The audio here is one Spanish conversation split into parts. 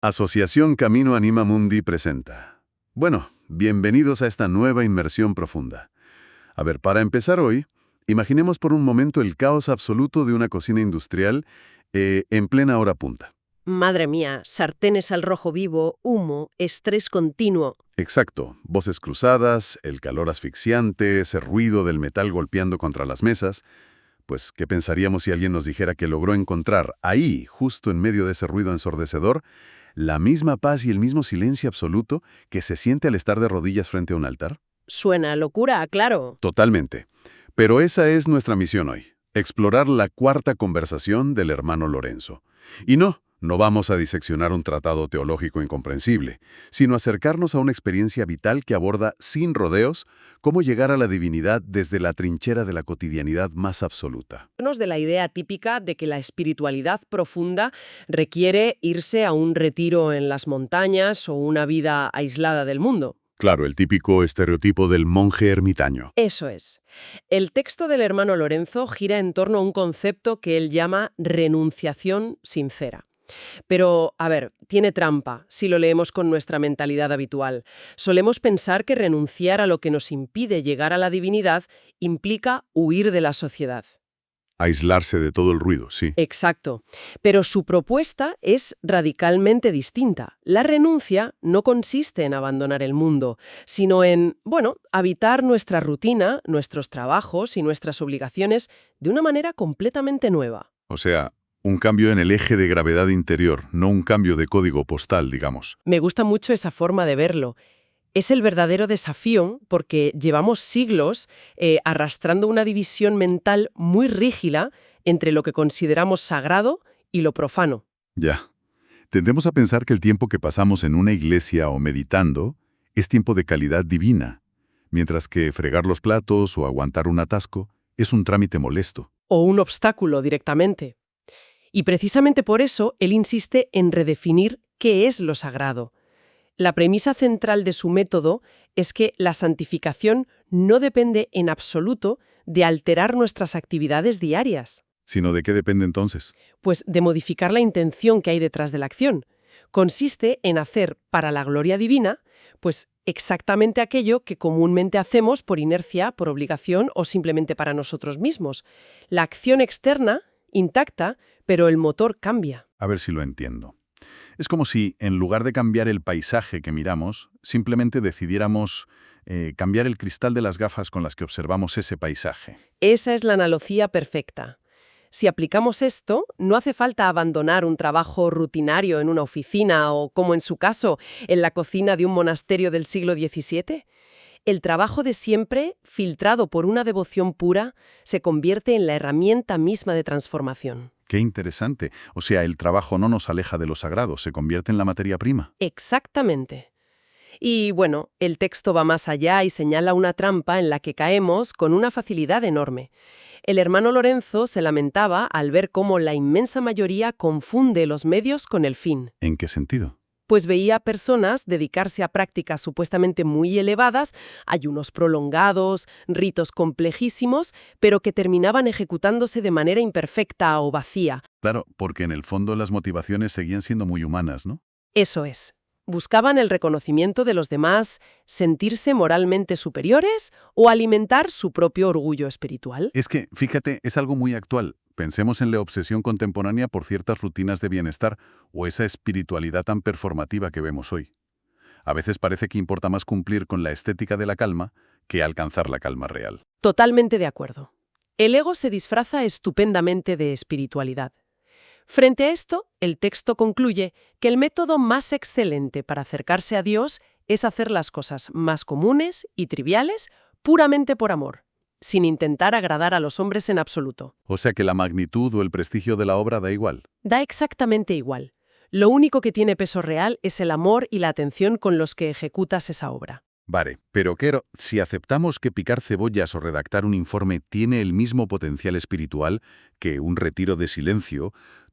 Asociación Camino Anima Mundi presenta. Bueno, bienvenidos a esta nueva inmersión profunda. A ver, para empezar hoy, imaginemos por un momento el caos absoluto de una cocina industrial en plena hora punta. Madre mía, sartenes al rojo vivo, humo, estrés continuo. Exacto, voces cruzadas, el calor asfixiante, ese ruido del metal golpeando contra las mesas. Pues, ¿qué pensaríamos si alguien nos dijera que logró encontrar ahí, justo en medio de ese ruido ensordecedor, la misma paz y el mismo silencio absoluto que se siente al estar de rodillas frente a un altar? Suena a locura, claro. Totalmente. Pero esa es nuestra misión hoy, explorar la cuarta conversación del hermano Lorenzo. Y no vamos a diseccionar un tratado teológico incomprensible, sino acercarnos a una experiencia vital que aborda sin rodeos cómo llegar a la divinidad desde la trinchera de la cotidianidad más absoluta. De la idea típica de que la espiritualidad profunda requiere irse a un retiro en las montañas o una vida aislada del mundo. Claro, el típico estereotipo del monje ermitaño. Eso es. El texto del hermano Lorenzo gira en torno a un concepto que él llama renunciación sincera. Pero, a ver, tiene trampa si lo leemos con nuestra mentalidad habitual. Solemos pensar que renunciar a lo que nos impide llegar a la divinidad implica huir de la sociedad. Aislarse de todo el ruido, sí. Exacto. Pero su propuesta es radicalmente distinta. La renuncia no consiste en abandonar el mundo, sino en, habitar nuestra rutina, nuestros trabajos y nuestras obligaciones de una manera completamente nueva. O sea, un cambio en el eje de gravedad interior, no un cambio de código postal, digamos. Me gusta mucho esa forma de verlo. Es el verdadero desafío porque llevamos siglos arrastrando una división mental muy rígida entre lo que consideramos sagrado y lo profano. Ya. Tendemos a pensar que el tiempo que pasamos en una iglesia o meditando es tiempo de calidad divina, mientras que fregar los platos o aguantar un atasco es un trámite molesto. O un obstáculo directamente. Y precisamente por eso él insiste en redefinir qué es lo sagrado. La premisa central de su método es que la santificación no depende en absoluto de alterar nuestras actividades diarias. ¿Sino de qué depende entonces? Pues de modificar la intención que hay detrás de la acción. Consiste en hacer para la gloria divina, pues exactamente aquello que comúnmente hacemos por inercia, por obligación o simplemente para nosotros mismos. La acción externa, intacta, pero el motor cambia. A ver si lo entiendo. Es como si, en lugar de cambiar el paisaje que miramos, simplemente decidiéramos cambiar el cristal de las gafas con las que observamos ese paisaje. Esa es la analogía perfecta. Si aplicamos esto, no hace falta abandonar un trabajo rutinario en una oficina o, como en su caso, en la cocina de un monasterio del siglo XVII. El trabajo de siempre, filtrado por una devoción pura, se convierte en la herramienta misma de transformación. ¡Qué interesante! O sea, el trabajo no nos aleja de lo sagrado, se convierte en la materia prima. Exactamente. Y bueno, el texto va más allá y señala una trampa en la que caemos con una facilidad enorme. El hermano Lorenzo se lamentaba al ver cómo la inmensa mayoría confunde los medios con el fin. ¿En qué sentido? Pues veía a personas dedicarse a prácticas supuestamente muy elevadas, ayunos prolongados, ritos complejísimos, pero que terminaban ejecutándose de manera imperfecta o vacía. Claro, porque en el fondo las motivaciones seguían siendo muy humanas, ¿no? Eso es. Buscaban el reconocimiento de los demás, sentirse moralmente superiores o alimentar su propio orgullo espiritual. Es que, fíjate, es algo muy actual. Pensemos en la obsesión contemporánea por ciertas rutinas de bienestar o esa espiritualidad tan performativa que vemos hoy. A veces parece que importa más cumplir con la estética de la calma que alcanzar la calma real. Totalmente de acuerdo. El ego se disfraza estupendamente de espiritualidad. Frente a esto, el texto concluye que el método más excelente para acercarse a Dios es hacer las cosas más comunes y triviales puramente por amor, sin intentar agradar a los hombres en absoluto. O sea que la magnitud o el prestigio de la obra da igual. Da exactamente igual. Lo único que tiene peso real es el amor y la atención con los que ejecutas esa obra. Vale, pero Quero, si aceptamos que picar cebollas o redactar un informe tiene el mismo potencial espiritual que un retiro de silencio,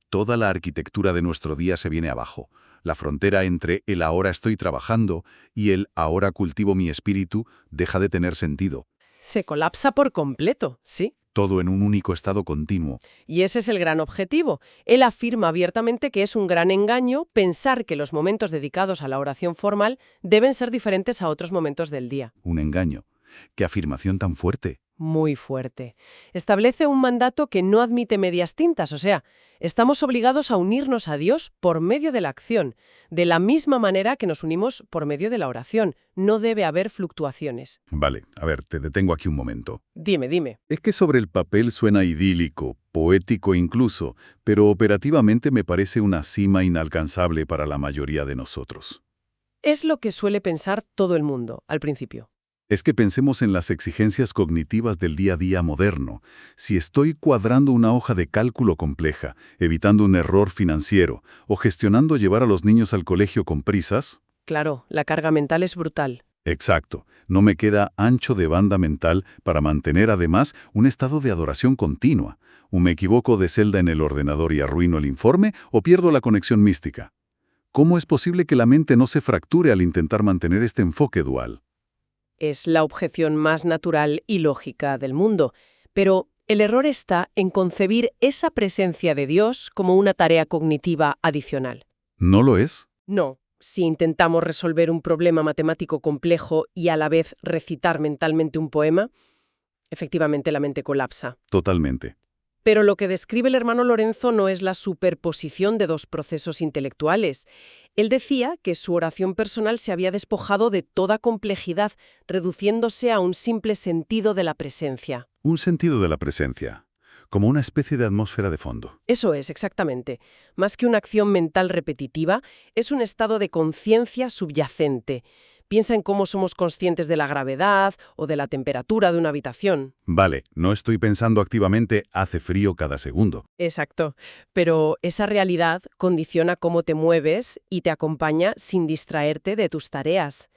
toda la arquitectura de nuestro día se viene abajo. La frontera entre el ahora estoy trabajando y el ahora cultivo mi espíritu deja de tener sentido. Se colapsa por completo, sí. todo en un único estado continuo. Y ese es el gran objetivo. Él afirma abiertamente que es un gran engaño pensar que los momentos dedicados a la oración formal deben ser diferentes a otros momentos del día. Un engaño. ¡Qué afirmación tan fuerte! Muy fuerte. Establece un mandato que no admite medias tintas, o sea, estamos obligados a unirnos a Dios por medio de la acción, de la misma manera que nos unimos por medio de la oración. No debe haber fluctuaciones. Vale, a ver, te detengo aquí un momento. Dime. Es que sobre el papel suena idílico, poético incluso, pero operativamente me parece una cima inalcanzable para la mayoría de nosotros. Es lo que suele pensar todo el mundo al principio. Es que pensemos en las exigencias cognitivas del día a día moderno. Si estoy cuadrando una hoja de cálculo compleja, evitando un error financiero o gestionando llevar a los niños al colegio con prisas... Claro, la carga mental es brutal. Exacto, no me queda ancho de banda mental para mantener además un estado de adoración continua. ¿O me equivoco de celda en el ordenador y arruino el informe o pierdo la conexión mística? ¿Cómo es posible que la mente no se fracture al intentar mantener este enfoque dual? Es la objeción más natural y lógica del mundo, pero el error está en concebir esa presencia de Dios como una tarea cognitiva adicional. ¿No lo es? No, si intentamos resolver un problema matemático complejo y a la vez recitar mentalmente un poema, efectivamente la mente colapsa. Totalmente. Pero lo que describe el hermano Lorenzo no es la superposición de dos procesos intelectuales. Él decía que su oración personal se había despojado de toda complejidad, reduciéndose a un simple sentido de la presencia. Un sentido de la presencia, como una especie de atmósfera de fondo. Eso es, exactamente. Más que una acción mental repetitiva, es un estado de conciencia subyacente. Piensa en cómo somos conscientes de la gravedad o de la temperatura de una habitación. Vale, no estoy pensando activamente hace frío cada segundo. Exacto. Pero esa realidad condiciona cómo te mueves y te acompaña sin distraerte de tus tareas.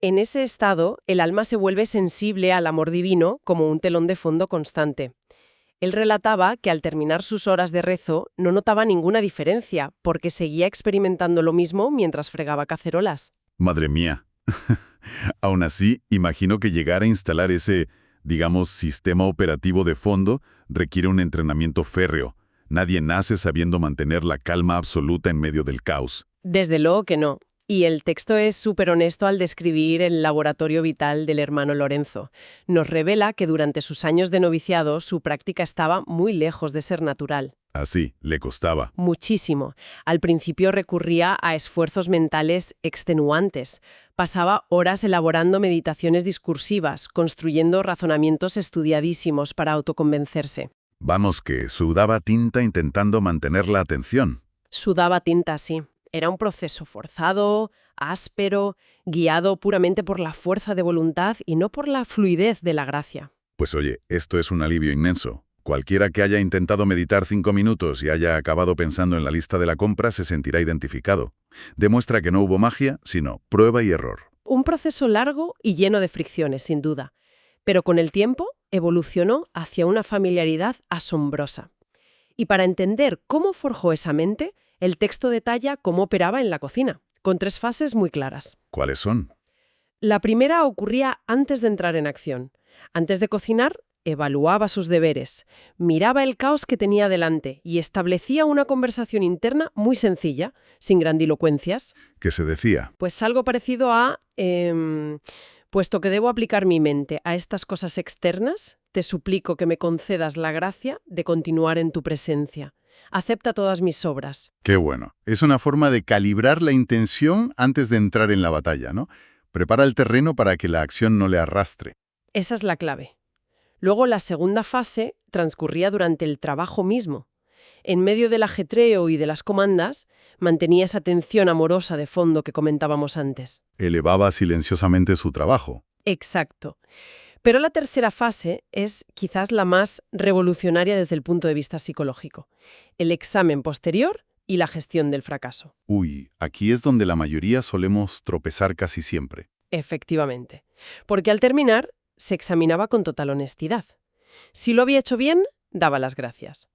En ese estado, el alma se vuelve sensible al amor divino como un telón de fondo constante. Él relataba que al terminar sus horas de rezo no notaba ninguna diferencia porque seguía experimentando lo mismo mientras fregaba cacerolas. Madre mía. Aún así, imagino que llegar a instalar ese, digamos, sistema operativo de fondo requiere un entrenamiento férreo. Nadie nace sabiendo mantener la calma absoluta en medio del caos. Desde luego que no. Y el texto es súper honesto al describir el laboratorio vital del hermano Lorenzo. Nos revela que durante sus años de noviciado su práctica estaba muy lejos de ser natural. Así, le costaba. Muchísimo. Al principio recurría a esfuerzos mentales extenuantes. Pasaba horas elaborando meditaciones discursivas, construyendo razonamientos estudiadísimos para autoconvencerse. Vamos, que sudaba tinta intentando mantener la atención. Sudaba tinta, sí. Era un proceso forzado, áspero, guiado puramente por la fuerza de voluntad y no por la fluidez de la gracia. Pues oye, esto es un alivio inmenso. Cualquiera que haya intentado meditar 5 minutos y haya acabado pensando en la lista de la compra se sentirá identificado. Demuestra que no hubo magia, sino prueba y error. Un proceso largo y lleno de fricciones, sin duda. Pero con el tiempo evolucionó hacia una familiaridad asombrosa. Y para entender cómo forjó esa mente, el texto detalla cómo operaba en la cocina, con 3 fases muy claras. ¿Cuáles son? La primera ocurría antes de entrar en acción. Antes de cocinar, evaluaba sus deberes, miraba el caos que tenía delante y establecía una conversación interna muy sencilla, sin grandilocuencias. ¿Qué se decía? Pues algo parecido a, puesto que debo aplicar mi mente a estas cosas externas, te suplico que me concedas la gracia de continuar en tu presencia. Acepta todas mis obras. Qué bueno. Es una forma de calibrar la intención antes de entrar en la batalla, ¿no? Prepara el terreno para que la acción no le arrastre. Esa es la clave. Luego la segunda fase transcurría durante el trabajo mismo. En medio del ajetreo y de las comandas, mantenía esa tensión amorosa de fondo que comentábamos antes. Elevaba silenciosamente su trabajo. Exacto. Pero la tercera fase es quizás la más revolucionaria desde el punto de vista psicológico. El examen posterior y la gestión del fracaso. Uy, aquí es donde la mayoría solemos tropezar casi siempre. Efectivamente. Porque al terminar, se examinaba con total honestidad. Si lo había hecho bien, daba las gracias.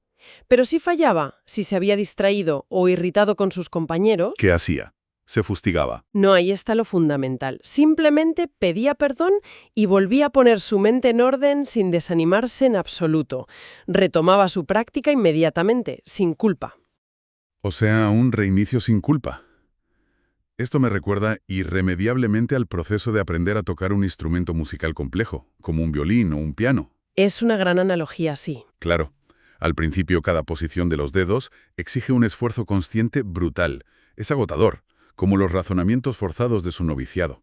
Pero si fallaba, si se había distraído o irritado con sus compañeros... ¿Qué hacía? se fustigaba. No, ahí está lo fundamental. Simplemente pedía perdón y volvía a poner su mente en orden sin desanimarse en absoluto. Retomaba su práctica inmediatamente, sin culpa. O sea, un reinicio sin culpa. Esto me recuerda irremediablemente al proceso de aprender a tocar un instrumento musical complejo, como un violín o un piano. Es una gran analogía, sí. Claro, al principio cada posición de los dedos exige un esfuerzo consciente brutal. Es agotador, como los razonamientos forzados de su noviciado.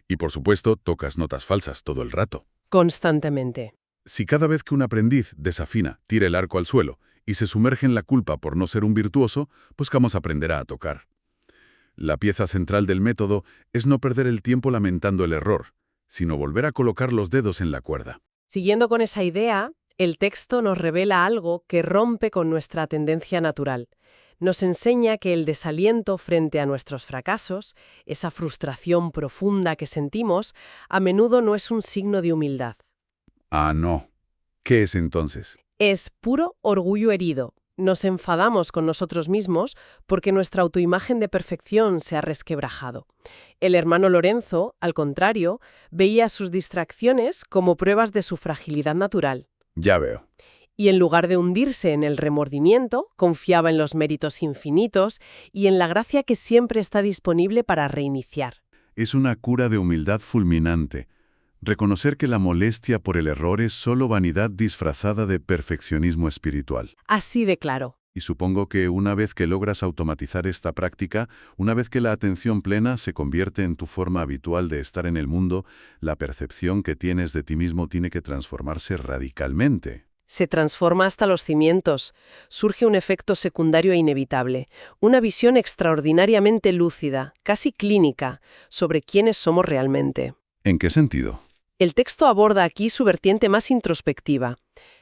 Y por supuesto, tocas notas falsas todo el rato. Constantemente. Si cada vez que un aprendiz desafina, tira el arco al suelo y se sumerge en la culpa por no ser un virtuoso, pues jamás aprenderá a tocar. La pieza central del método es no perder el tiempo lamentando el error, sino volver a colocar los dedos en la cuerda. Siguiendo con esa idea, el texto nos revela algo que rompe con nuestra tendencia natural. Nos enseña que el desaliento frente a nuestros fracasos, esa frustración profunda que sentimos, a menudo no es un signo de humildad. Ah, no. ¿Qué es entonces? Es puro orgullo herido. Nos enfadamos con nosotros mismos porque nuestra autoimagen de perfección se ha resquebrajado. El hermano Lorenzo, al contrario, veía sus distracciones como pruebas de su fragilidad natural. Ya veo. Y en lugar de hundirse en el remordimiento, confiaba en los méritos infinitos y en la gracia que siempre está disponible para reiniciar. Es una cura de humildad fulminante. Reconocer que la molestia por el error es solo vanidad disfrazada de perfeccionismo espiritual. Así de claro. Y supongo que una vez que logras automatizar esta práctica, una vez que la atención plena se convierte en tu forma habitual de estar en el mundo, la percepción que tienes de ti mismo tiene que transformarse radicalmente. Se transforma hasta los cimientos. Surge un efecto secundario e inevitable, una visión extraordinariamente lúcida, casi clínica, sobre quiénes somos realmente. ¿En qué sentido? El texto aborda aquí su vertiente más introspectiva.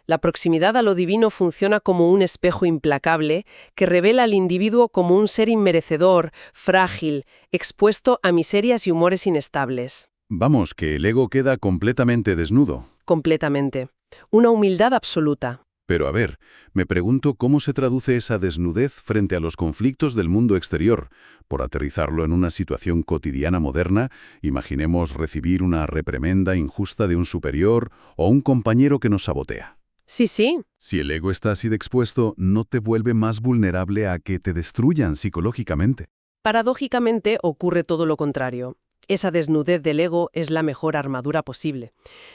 La proximidad a lo divino funciona como un espejo implacable que revela al individuo como un ser inmerecedor, frágil, expuesto a miserias y humores inestables. Vamos, que el ego queda completamente desnudo. Completamente. Una humildad absoluta. Pero a ver, me pregunto cómo se traduce esa desnudez frente a los conflictos del mundo exterior. Por aterrizarlo en una situación cotidiana moderna, imaginemos recibir una reprimenda injusta de un superior o un compañero que nos sabotea. Sí, sí. Si el ego está así de expuesto, ¿no te vuelve más vulnerable a que te destruyan psicológicamente? Paradójicamente ocurre todo lo contrario. Esa desnudez del ego es la mejor armadura posible.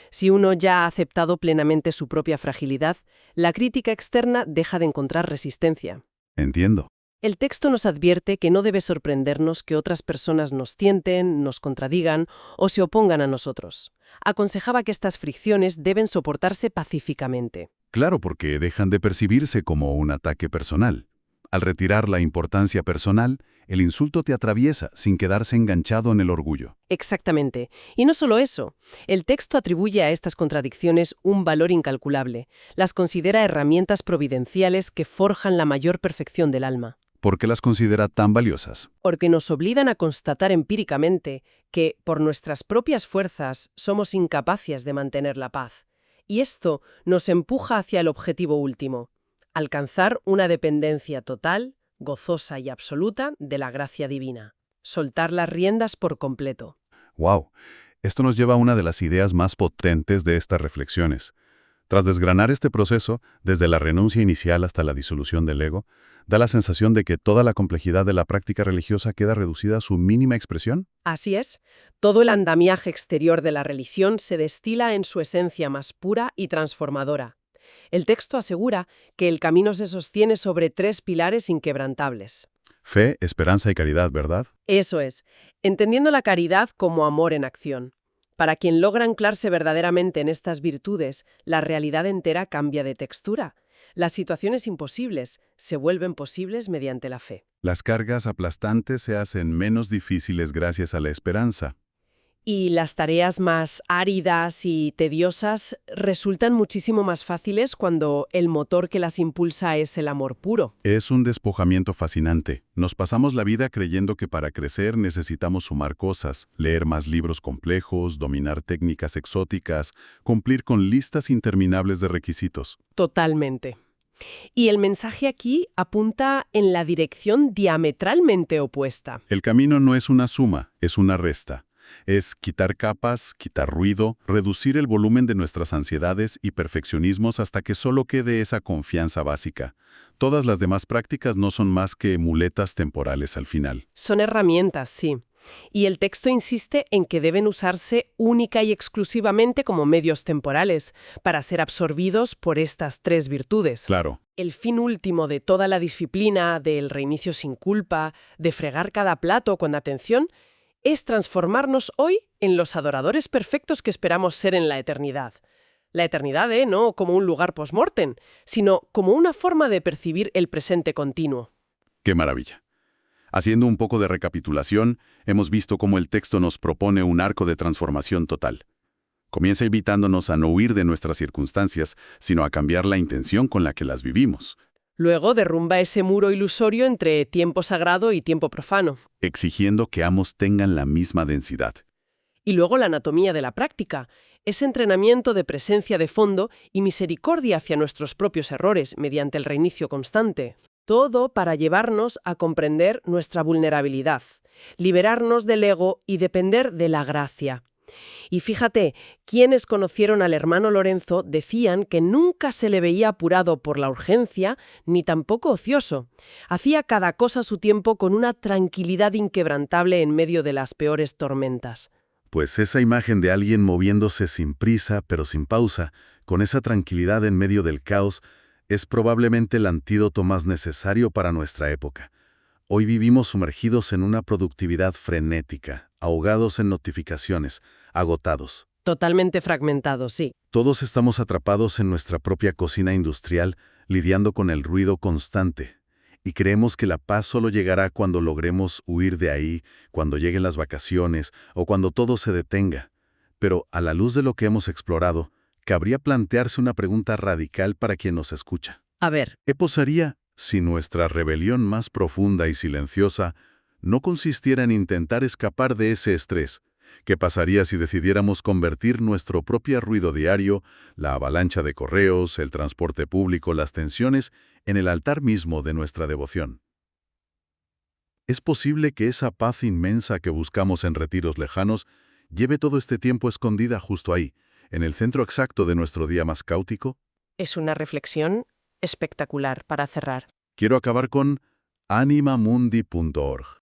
Si uno ya ha aceptado plenamente su propia fragilidad, la crítica externa deja de encontrar resistencia. Entiendo. El texto nos advierte que no debe sorprendernos que otras personas nos tienten, nos contradigan o se opongan a nosotros. Aconsejaba que estas fricciones deben soportarse pacíficamente. Claro, porque dejan de percibirse como un ataque personal. Al retirar la importancia personal, el insulto te atraviesa sin quedarse enganchado en el orgullo. Exactamente. Y no solo eso. El texto atribuye a estas contradicciones un valor incalculable. Las considera herramientas providenciales que forjan la mayor perfección del alma. ¿Por qué las considera tan valiosas? Porque nos obligan a constatar empíricamente que, por nuestras propias fuerzas, somos incapaces de mantener la paz. Y esto nos empuja hacia el objetivo último: alcanzar una dependencia total, gozosa y absoluta de la gracia divina. Soltar las riendas por completo. ¡Wow! Esto nos lleva a una de las ideas más potentes de estas reflexiones. Tras desgranar este proceso, desde la renuncia inicial hasta la disolución del ego, da la sensación de que toda la complejidad de la práctica religiosa queda reducida a su mínima expresión. Así es. Todo el andamiaje exterior de la religión se destila en su esencia más pura y transformadora. El texto asegura que el camino se sostiene sobre 3 pilares inquebrantables. Fe, esperanza y caridad, ¿verdad? Eso es, entendiendo la caridad como amor en acción. Para quien logra anclarse verdaderamente en estas virtudes, la realidad entera cambia de textura. Las situaciones imposibles se vuelven posibles mediante la fe. Las cargas aplastantes se hacen menos difíciles gracias a la esperanza. Y las tareas más áridas y tediosas resultan muchísimo más fáciles cuando el motor que las impulsa es el amor puro. Es un despojamiento fascinante. Nos pasamos la vida creyendo que para crecer necesitamos sumar cosas, leer más libros complejos, dominar técnicas exóticas, cumplir con listas interminables de requisitos. Totalmente. Y el mensaje aquí apunta en la dirección diametralmente opuesta. El camino no es una suma, es una resta. Es quitar capas, quitar ruido, reducir el volumen de nuestras ansiedades y perfeccionismos hasta que solo quede esa confianza básica. Todas las demás prácticas no son más que muletas temporales al final. Son herramientas, sí. Y el texto insiste en que deben usarse única y exclusivamente como medios temporales, para ser absorbidos por estas tres virtudes. Claro. El fin último de toda la disciplina, del reinicio sin culpa, de fregar cada plato con atención, es transformarnos hoy en los adoradores perfectos que esperamos ser en la eternidad. La eternidad, no como un lugar post-mortem, sino como una forma de percibir el presente continuo. ¡Qué maravilla! Haciendo un poco de recapitulación, hemos visto cómo el texto nos propone un arco de transformación total. Comienza invitándonos a no huir de nuestras circunstancias, sino a cambiar la intención con la que las vivimos. Luego derrumba ese muro ilusorio entre tiempo sagrado y tiempo profano. Exigiendo que ambos tengan la misma densidad. Y luego la anatomía de la práctica, ese entrenamiento de presencia de fondo y misericordia hacia nuestros propios errores mediante el reinicio constante. Todo para llevarnos a comprender nuestra vulnerabilidad, liberarnos del ego y depender de la gracia. Y fíjate, quienes conocieron al hermano Lorenzo decían que nunca se le veía apurado por la urgencia ni tampoco ocioso. Hacía cada cosa a su tiempo con una tranquilidad inquebrantable en medio de las peores tormentas. Pues esa imagen de alguien moviéndose sin prisa, pero sin pausa, con esa tranquilidad en medio del caos, es probablemente el antídoto más necesario para nuestra época. Hoy vivimos sumergidos en una productividad frenética, ahogados en notificaciones, agotados. Totalmente fragmentado, sí. Todos estamos atrapados en nuestra propia cocina industrial, lidiando con el ruido constante. Y creemos que la paz solo llegará cuando logremos huir de ahí, cuando lleguen las vacaciones o cuando todo se detenga. Pero a la luz de lo que hemos explorado, cabría plantearse una pregunta radical para quien nos escucha. A ver, ¿Qué pasaría si nuestra rebelión más profunda y silenciosa no consistiera en intentar escapar de ese estrés? ¿Qué pasaría si decidiéramos convertir nuestro propio ruido diario, la avalancha de correos, el transporte público, las tensiones, en el altar mismo de nuestra devoción? ¿Es posible que esa paz inmensa que buscamos en retiros lejanos lleve todo este tiempo escondida justo ahí, en el centro exacto de nuestro día más caótico? es una reflexión espectacular para cerrar. Quiero acabar con animamundi.org.